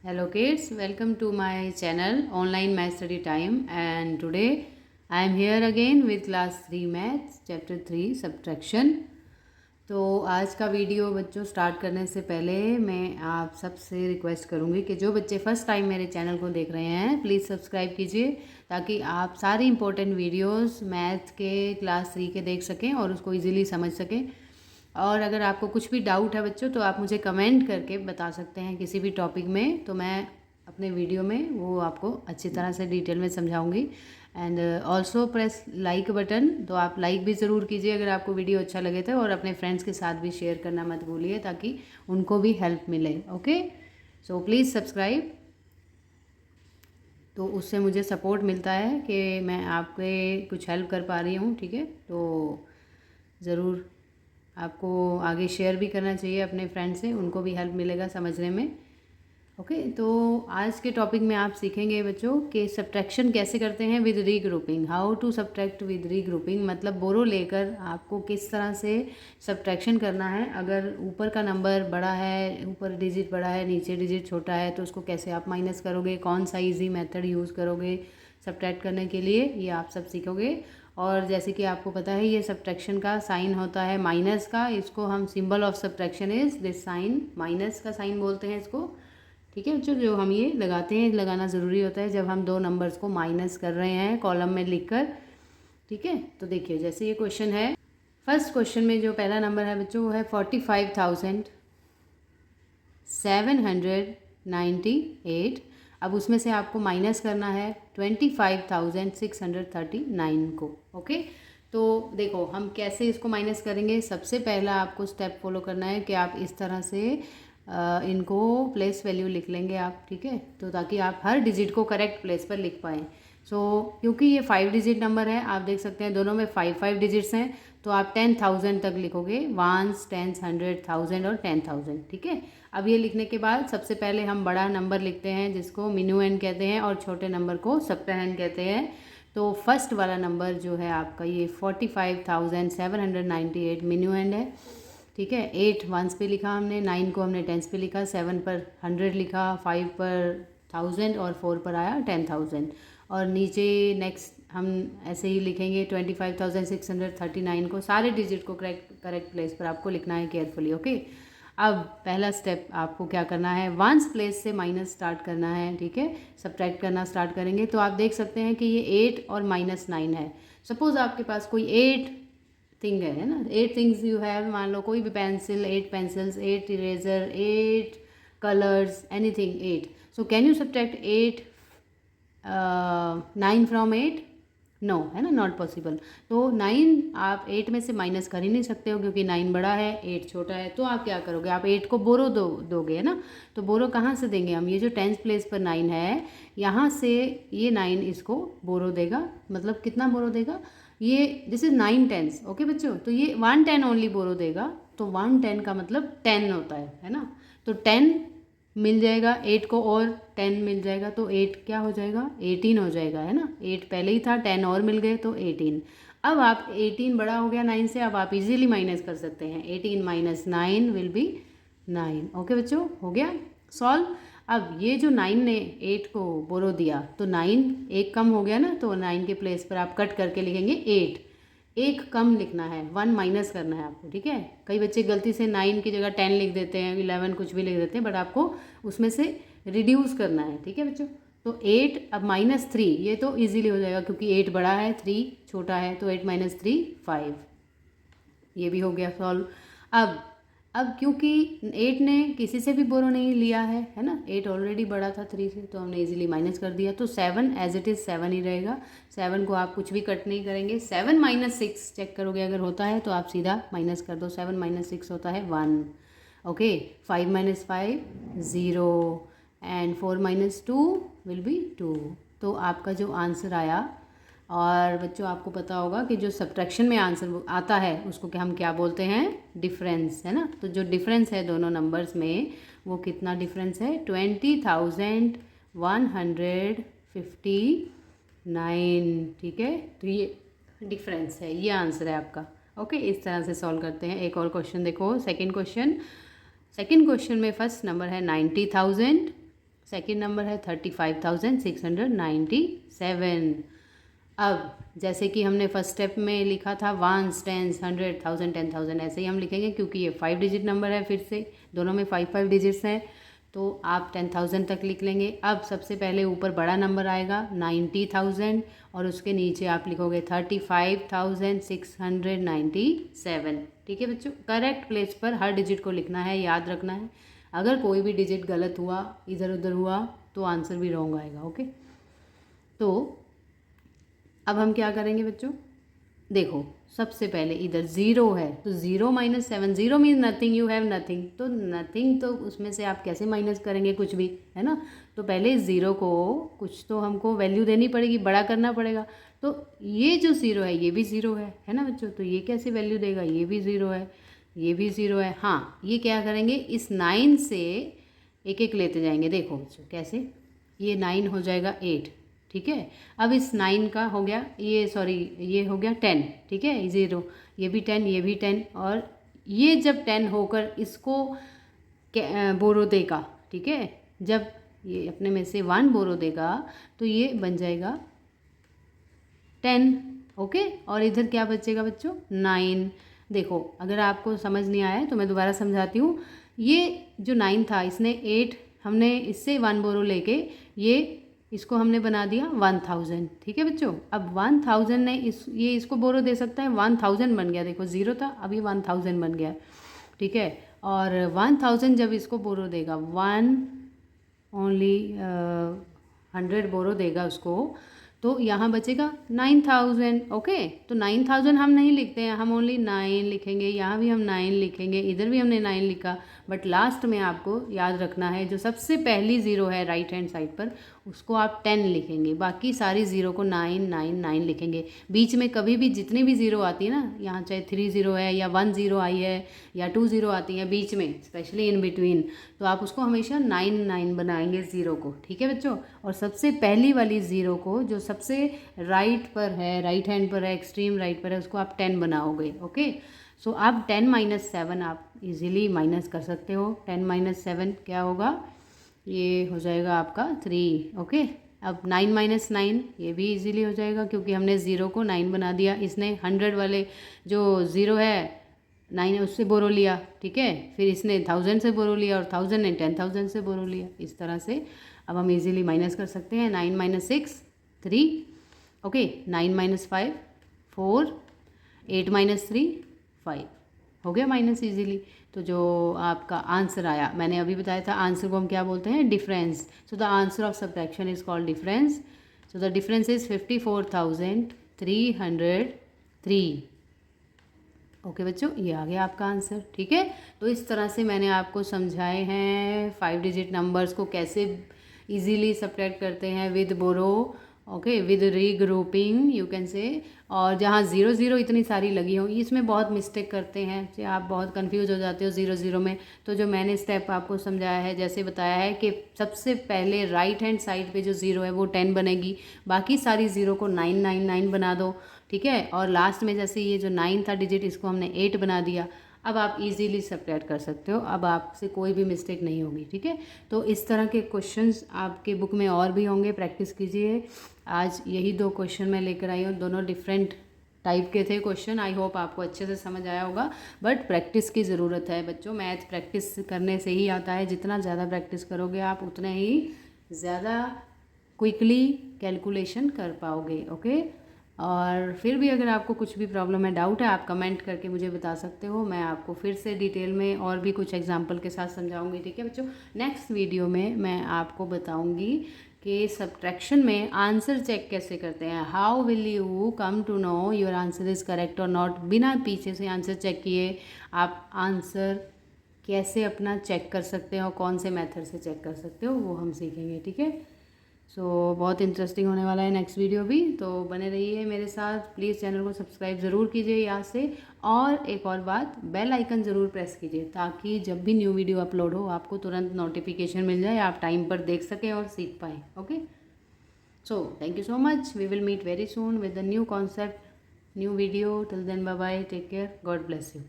Hello kids, welcome to my channel Online Math Study Time, and today I am here again with class 3 Maths chapter 3 Subtraction। तो आज का video बच्चों start करने से पहले मैं आप सबसे रिक्वेस्ट करूँगी कि जो बच्चे फर्स्ट टाइम मेरे चैनल को देख रहे हैं प्लीज़ सब्सक्राइब कीजिए ताकि आप सारी इंपॉर्टेंट वीडियोस मैथ के क्लास 3 के देख सकें और उसको इजीली समझ सकें। और अगर आपको कुछ भी डाउट है बच्चों तो आप मुझे कमेंट करके बता सकते हैं किसी भी टॉपिक में, तो मैं अपने वीडियो में वो आपको अच्छी तरह से डिटेल में समझाऊंगी। And also press like button, तो आप लाइक भी ज़रूर कीजिए अगर आपको वीडियो अच्छा लगे तो, और अपने फ्रेंड्स के साथ भी शेयर करना मत भूलिए ताकि उनको भी हेल्प मिले। ओके, सो प्लीज़ सब्सक्राइब, तो उससे मुझे सपोर्ट मिलता है कि मैं आपके कुछ हेल्प कर पा रही हूँ। ठीक है, तो ज़रूर आपको आगे शेयर भी करना चाहिए अपने फ्रेंड से, उनको भी हेल्प मिलेगा समझने में। ओके, तो आज के टॉपिक में आप सीखेंगे बच्चों कि सब्ट्रैक्शन कैसे करते हैं with regrouping. How to subtract with regrouping, मतलब बोरो लेकर आपको किस तरह से सब्ट्रैक्शन करना है। अगर ऊपर का नंबर बड़ा है, ऊपर डिजिट बड़ा है, नीचे डिजिट छोटा है, तो उसको कैसे आप माइनस करोगे, कौन सा ईजी मेथड यूज़ करोगे सब्ट्रैक्ट करने के लिए, ये आप सब सीखोगे। और जैसे कि आपको पता है ये सब्ट्रैक्शन का साइन होता है माइनस का, इसको हम symbol of subtraction is this sign, minus का साइन बोलते हैं इसको। ठीक है बच्चों, जो हम ये लगाते हैं, लगाना ज़रूरी होता है जब हम दो नंबर्स को माइनस कर रहे हैं कॉलम में लिखकर। ठीक है, तो देखिए जैसे ये क्वेश्चन है, फर्स्ट क्वेश्चन में जो पहला नंबर है बच्चों वो है 45,798। अब उसमें से आपको माइनस करना है 25,639 को। ओके, तो देखो हम कैसे इसको माइनस करेंगे। सबसे पहला आपको स्टेप फॉलो करना है कि आप इस तरह से इनको प्लेस वैल्यू लिख लेंगे आप। ठीक है, तो ताकि आप हर डिजिट को करेक्ट प्लेस पर लिख पाएँ। क्योंकि ये 5 डिजिट नंबर है, आप देख सकते हैं दोनों में 5 डिजिट्स हैं, तो आप 10,000 तक लिखोगे, 1s, 10s, 100, 1000 और 10,000। ठीक है, अब ये लिखने के बाद सबसे पहले हम बड़ा नंबर लिखते हैं जिसको मिनुएंड कहते हैं और छोटे नंबर को सब्ट्राहैंड कहते हैं। तो फर्स्ट वाला नंबर जो है आपका ये 45,798 मिनुएंड है। ठीक है, 8 वंस पे लिखा हमने, 9 को हमने टेंस पे लिखा, 7 पर 100 लिखा, 5 पर 1000 और 4 पर आया 10,000। और नीचे नेक्स्ट हम ऐसे ही लिखेंगे 25,639 को, सारे डिजिट को करेक्ट प्लेस पर आपको लिखना है केयरफुली। ओके, अब पहला स्टेप आपको क्या करना है, वंस प्लेस से माइनस स्टार्ट करना है। ठीक है, सब्ट्रैक्ट करना स्टार्ट करेंगे तो आप देख सकते हैं कि ये 8 और -9 है। सपोज़ आपके पास कोई 8 थिंग है ना, 8 थिंग्स यू हैव, मान लो कोई भी pencil, 8 pencils, 8 eraser, 8 colours, anything 8। So can you subtract 9 from 8? No, है ना, नॉट पॉसिबल। तो 9 आप 8 में से माइनस कर ही नहीं सकते हो क्योंकि 9 बड़ा है, 8 छोटा है। तो आप क्या करोगे, आप 8 को बोरो दोगे, है ना। तो बोरो कहाँ से देंगे हम, ये जो 10th प्लेस पर 9 है यहाँ से ये 9 इसको बोरो देगा। मतलब कितना बोरो देगा, ये दिस इज 9 10s। ओके बच्चों, तो ये 110 ओनली बोरो देगा। तो 110 का मतलब 10 होता है ना। तो 10 मिल जाएगा 8 को और 10 मिल जाएगा, तो 8 क्या हो जाएगा, 18 हो जाएगा, है ना। 8 पहले ही था, 10 और मिल गए तो 18। अब आप 18 बड़ा हो गया 9 से, अब आप इजीली माइनस कर सकते हैं। 18 - 9 विल बी 9। ओके बच्चों, हो गया सॉल्व। अब ये जो 9 ने 8 को बोरो दिया तो 9 एक कम हो गया ना, तो 9 के प्लेस पर आप कट करके लिखेंगे 8। एक कम लिखना है, 1 माइनस करना है आपको। ठीक है, कई बच्चे गलती से 9 की जगह 10 लिख देते हैं, 11 कुछ भी लिख देते हैं, बट आपको उसमें से रिड्यूस करना है। ठीक है बच्चों, तो 8 अब -3, ये तो इजीली हो जाएगा क्योंकि 8 बड़ा है, 3 छोटा है, तो 8 - 3 5। ये भी हो गया सॉल्व। अब क्योंकि 8 ने किसी से भी बोरो नहीं लिया है ना, 8 ऑलरेडी बड़ा था 3 से, तो हमने इजीली माइनस कर दिया। तो 7 एज इट इज़ 7 ही रहेगा। 7 को आप कुछ भी कट नहीं करेंगे। 7 - 6 चेक करोगे, अगर होता है तो आप सीधा माइनस कर दो। 7 - 6 होता है 1। Okay, 5 - 5 0 and 4 - 2 will be 2। तो आपका जो आंसर आया, और बच्चों आपको पता होगा कि जो सब्ट्रैक्शन में आंसर आता है उसको क्या हम क्या बोलते हैं, डिफरेंस, है ना। तो जो डिफरेंस है दोनों नंबर्स में वो कितना डिफरेंस है, 20,159। ठीक है, तो ये डिफरेंस है, ये आंसर है आपका। ओके, इस तरह से सॉल्व करते हैं। एक और क्वेश्चन देखो, सेकंड क्वेश्चन में फर्स्ट नंबर है 90,000 सेकंड नंबर है 35,697। अब जैसे कि हमने फर्स्ट स्टेप में लिखा था वंस, टेंस, 100, 1000, 10,000, ऐसे ही हम लिखेंगे क्योंकि ये 5 डिजिट नंबर है। फिर से दोनों में 5 डिजिट्स हैं तो आप 10,000 तक लिख लेंगे। अब सबसे पहले ऊपर बड़ा नंबर आएगा 90,000 और उसके नीचे आप लिखोगे 35,697। ठीक है बच्चों, करेक्ट प्लेस पर हर डिजिट को लिखना है, याद रखना है। अगर कोई भी डिजिट गलत हुआ, इधर उधर हुआ, तो आंसर भी रॉन्ग आएगा। ओके, तो अब हम क्या करेंगे बच्चों, देखो सबसे पहले इधर ज़ीरो है तो 0 - 7, 0 mean nothing, you have nothing, तो नथिंग तो उसमें से आप कैसे माइनस करेंगे, कुछ भी, है ना। तो पहले ज़ीरो को कुछ तो हमको वैल्यू देनी पड़ेगी, बड़ा करना पड़ेगा। तो ये जो ज़ीरो है ये भी ज़ीरो है ना बच्चों, तो ये कैसे वैल्यू देगा, ये भी ज़ीरो है, ये भी ज़ीरो है। हाँ, ये क्या करेंगे, इस 9 से एक एक लेते जाएंगे। देखो बच्चों कैसे, ये 9 हो जाएगा 8, ठीक है। अब इस 9 का हो गया, ये सॉरी ये हो गया 10, ठीक है, 0, ये भी 10, ये भी 10, और ये जब 10 होकर इसको बोरो देगा, ठीक है, जब ये अपने में से 1 बोरो देगा तो ये बन जाएगा 10। ओके, और इधर क्या बचेगा बच्चों, 9। देखो अगर आपको समझ नहीं आया है तो मैं दोबारा समझाती हूँ। ये जो 9 था, इसने 8, हमने इससे 1 बोरो लेके ये इसको हमने बना दिया 1000, ठीक है बच्चों। अब 1000 ने ये इसको बोरो दे सकता है, 1000 बन गया। देखो 0 था, अब ये 1000 बन गया, ठीक है। और 1000 जब इसको बोरो देगा, 1 ओनली 100 बोरो देगा उसको, तो यहाँ बचेगा 9000। ओके, तो 9000 हम नहीं लिखते हैं, हम ओनली 9 लिखेंगे। यहाँ भी हम 9 लिखेंगे, इधर भी हमने 9 लिखा, बट लास्ट में आपको याद रखना है जो सबसे पहली ज़ीरो है राइट हैंड साइड पर, उसको आप 10 लिखेंगे, बाकी सारी ज़ीरो को 9 9 9 लिखेंगे। बीच में कभी भी जितनी भी ज़ीरो आती है ना, यहाँ चाहे 3 0 है या 1 0 आई है या 2 0 आती है बीच में, स्पेशली इन बिटवीन, तो आप उसको हमेशा 9 9 बनाएंगे ज़ीरो को, ठीक है बच्चों। और सबसे पहली वाली ज़ीरो को जो सबसे राइट पर है, राइट हैंड पर है, एक्सट्रीम राइट पर है, उसको आप 10 बनाओगे। ओके, सो आप 10 - 7 आप इजीली माइनस कर सकते हो। 10 - 7 क्या होगा, ये हो जाएगा आपका 3। ओके, अब 9 - 9 ये भी इजीली हो जाएगा क्योंकि हमने ज़ीरो को 9 बना दिया। इसने 100 वाले जो ज़ीरो है 9 उससे बोरो लिया, ठीक है, फिर इसने 1000 से बोरो लिया और 1000 ने 10,000 से बोरो लिया। इस तरह से अब हम इजीली माइनस कर सकते हैं। 9 - 6 3, ओके, 9 - 5 4, 8 - 3 5, हो गया माइनस इजीली। तो जो आपका आंसर आया, मैंने अभी बताया था आंसर को हम क्या बोलते हैं, difference. So the answer of subtraction is called difference. So the difference is 54,303। Okay बच्चों, ये आ गया आपका आंसर, ठीक है। तो इस तरह से मैंने आपको समझाए हैं 5 डिजिट नंबर्स को कैसे इजीली सब्ट्रैक्ट करते हैं with borrow, okay, with regrouping you can say. और जहाँ 0 0 इतनी सारी लगी होंगी, इसमें बहुत मिस्टेक करते हैं, आप बहुत कंफ्यूज हो जाते हो 0 0 में। तो जो मैंने स्टेप आपको समझाया है, जैसे बताया है कि सबसे पहले राइट हैंड साइड पे जो 0 है वो 10 बनेगी, बाकी सारी 0 को 9 9 9 बना दो, ठीक है। और लास्ट में जैसे ये जो 9 था डिजिट, इसको हमने 8 बना दिया। अब आप इजीली सब्ट्रैक्ट कर सकते हो, अब आपसे कोई भी मिस्टेक नहीं होगी, ठीक है। तो इस तरह के क्वेश्चंस आपके बुक में और भी होंगे, प्रैक्टिस कीजिए। आज यही 2 क्वेश्चन मैं लेकर आई हूँ, दोनों डिफरेंट टाइप के थे क्वेश्चन। आई होप आपको अच्छे से समझ आया होगा, बट प्रैक्टिस की ज़रूरत है बच्चों। मैथ प्रैक्टिस करने से ही आता है, जितना ज़्यादा प्रैक्टिस करोगे आप उतने ही ज़्यादा क्विकली कैलकुलेशन कर पाओगे। ओके, और फिर भी अगर आपको कुछ भी प्रॉब्लम है, डाउट है, आप कमेंट करके मुझे बता सकते हो। मैं आपको फिर से डिटेल में और भी कुछ एग्जांपल के साथ समझाऊंगी, ठीक है बच्चों। नेक्स्ट वीडियो में मैं आपको बताऊंगी कि सब्ट्रैक्शन में आंसर चेक कैसे करते हैं। How will you come to know your answer is correct और नॉट। बिना पीछे से आंसर चेक किए आप आंसर कैसे अपना चेक कर सकते हो, कौन से मेथड से चेक कर सकते हो, वो हम सीखेंगे, ठीक है। सो बहुत इंटरेस्टिंग होने वाला है नेक्स्ट वीडियो भी, तो बने रहिए मेरे साथ। प्लीज़ चैनल को सब्सक्राइब ज़रूर कीजिए यहाँ से, और एक और बात, बेल आइकन ज़रूर प्रेस कीजिए ताकि जब भी न्यू वीडियो अपलोड हो आपको तुरंत नोटिफिकेशन मिल जाए, आप टाइम पर देख सकें और सीख पाएँ। Okay, so thank you so much. We will meet very soon with the new concept, new video. Till then bye bye, take care, God bless you.